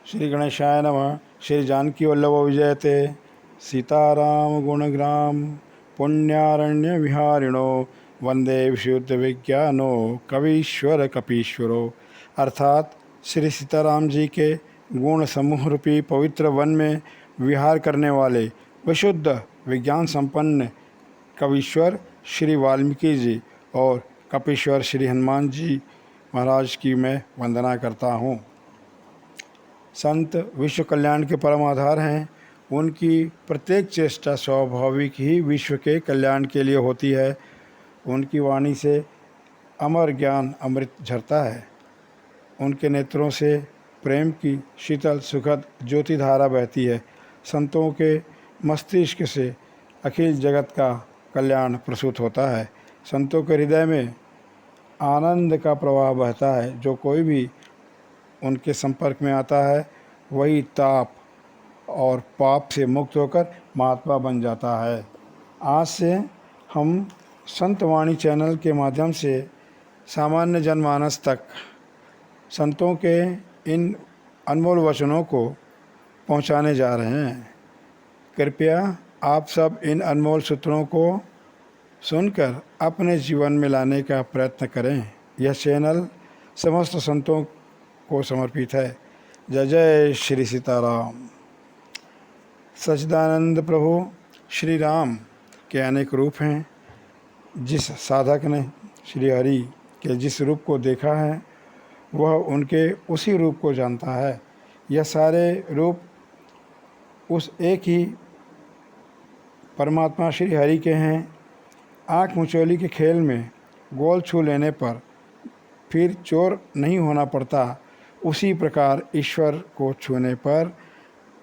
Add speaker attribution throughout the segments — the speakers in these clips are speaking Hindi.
Speaker 1: श्री गणेशाय नमः। श्री जानकी वल्लभ विजयते। सीताराम गुणग्राम पुण्यारण्य विहारिणो वंदे विशुद्ध विज्ञानो कवीश्वर कपीश्वरो। अर्थात श्री सीताराम जी के गुण समूह रूपी पवित्र वन में विहार करने वाले विशुद्ध विज्ञान संपन्न कवीश्वर श्री वाल्मीकि जी और कपीश्वर श्री हनुमान जी महाराज की मैं वंदना करता हूँ। संत विश्व कल्याण के परम आधार हैं। उनकी प्रत्येक चेष्टा स्वाभाविक ही विश्व के कल्याण के लिए होती है। उनकी वाणी से अमर ज्ञान अमृत झरता है। उनके नेत्रों से प्रेम की शीतल सुखद ज्योति धारा बहती है। संतों के मस्तिष्क से अखिल जगत का कल्याण प्रसूत होता है। संतों के हृदय में आनंद का प्रवाह बहता है। जो कोई भी उनके संपर्क में आता है वही ताप और पाप से मुक्त होकर महात्मा बन जाता है। आज से हम संतवाणी चैनल के माध्यम से सामान्य जनमानस तक संतों के इन अनमोल वचनों को पहुंचाने जा रहे हैं। कृपया आप सब इन अनमोल सूत्रों को सुनकर अपने जीवन में लाने का प्रयत्न करें। यह चैनल समस्त संतों को समर्पित है। जय जय श्री सीताराम। सच्चिदानंद प्रभु श्री राम के अनेक रूप हैं। जिस साधक ने श्री हरि के जिस रूप को देखा है वह उनके उसी रूप को जानता है। यह सारे रूप उस एक ही परमात्मा श्री हरि के हैं। आँख मुचौली के खेल में गोल छू लेने पर फिर चोर नहीं होना पड़ता, उसी प्रकार ईश्वर को छूने पर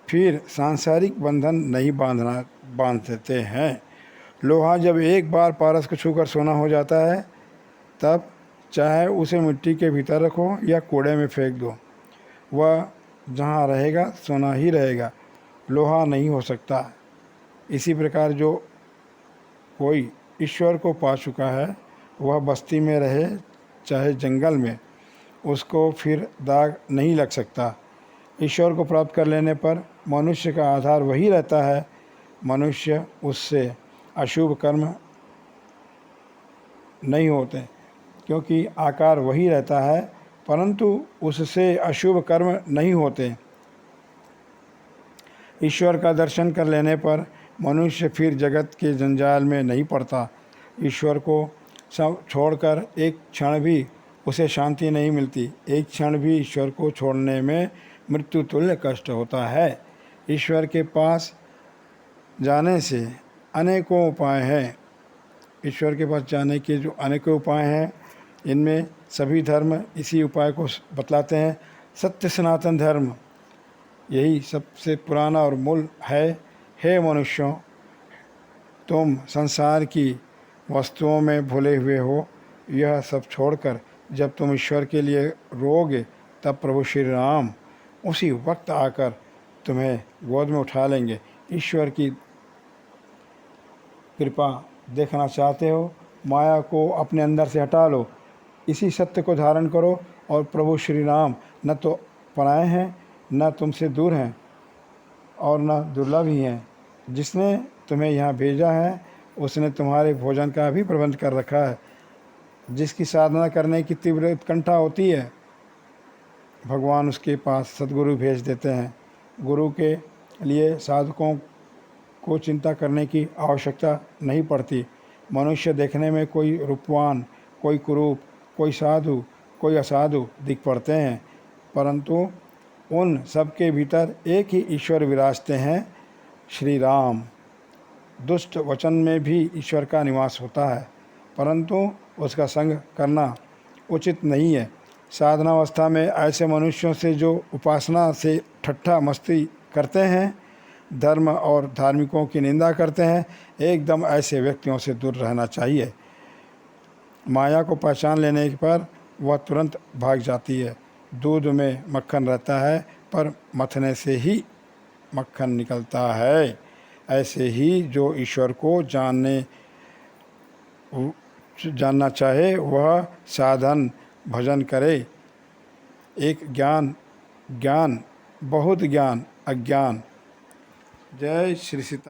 Speaker 1: फिर सांसारिक बंधन नहीं बांध देते हैं। लोहा जब एक बार पारस को छूकर सोना हो जाता है तब चाहे उसे मिट्टी के भीतर रखो या कूड़े में फेंक दो, वह जहाँ रहेगा सोना ही रहेगा, लोहा नहीं हो सकता। इसी प्रकार जो कोई ईश्वर को पा चुका है वह बस्ती में रहे चाहे जंगल में, उसको फिर दाग नहीं लग सकता। ईश्वर को प्राप्त कर लेने पर मनुष्य का आधार वही रहता है। मनुष्य उससे अशुभ कर्म नहीं होते क्योंकि आकार वही रहता है, परंतु उससे अशुभ कर्म नहीं होते। ईश्वर का दर्शन कर लेने पर मनुष्य फिर जगत के जंजाल में नहीं पड़ता। ईश्वर को सब छोड़कर एक क्षण भी उसे शांति नहीं मिलती। एक क्षण भी ईश्वर को छोड़ने में मृत्यु तुल्य कष्ट होता है। ईश्वर के पास जाने से अनेकों उपाय हैं। ईश्वर के पास जाने के जो अनेकों उपाय हैं, इनमें सभी धर्म इसी उपाय को बतलाते हैं। सत्य सनातन धर्म यही सबसे पुराना और मूल है। हे मनुष्यों, तुम संसार की वस्तुओं में भूले हुए हो। यह सब छोड़कर जब तुम ईश्वर के लिए रोओगे तब प्रभु श्री राम उसी वक्त आकर तुम्हें गोद में उठा लेंगे। ईश्वर की कृपा देखना चाहते हो, माया को अपने अंदर से हटा लो, इसी सत्य को धारण करो और प्रभु श्री राम न तो पराए हैं न तुमसे दूर हैं और न दुर्लभ ही हैं। जिसने तुम्हें यहाँ भेजा है उसने तुम्हारे भोजन का भी प्रबंध कर रखा है। जिसकी साधना करने की तीव्र उत्कंठा होती है भगवान उसके पास सद्गुरु भेज देते हैं। गुरु के लिए साधकों को चिंता करने की आवश्यकता नहीं पड़ती। मनुष्य देखने में कोई रूपवान, कोई कुरूप, कोई साधु, कोई असाधु दिख पड़ते हैं, परंतु उन सबके भीतर एक ही ईश्वर विराजते हैं, श्री राम। दुष्ट वचन में भी ईश्वर का निवास होता है, परंतु उसका संग करना उचित नहीं है। साधनावस्था में ऐसे मनुष्यों से जो उपासना से ठट्ठा मस्ती करते हैं, धर्म और धार्मिकों की निंदा करते हैं, एकदम ऐसे व्यक्तियों से दूर रहना चाहिए। माया को पहचान लेने पर वह तुरंत भाग जाती है। दूध में मक्खन रहता है पर मथने से ही मक्खन निकलता है। ऐसे ही जो ईश्वर को जानना चाहे वह साधन भजन करे। एक ज्ञान बहुत ज्ञान अज्ञान। जय श्री सीता।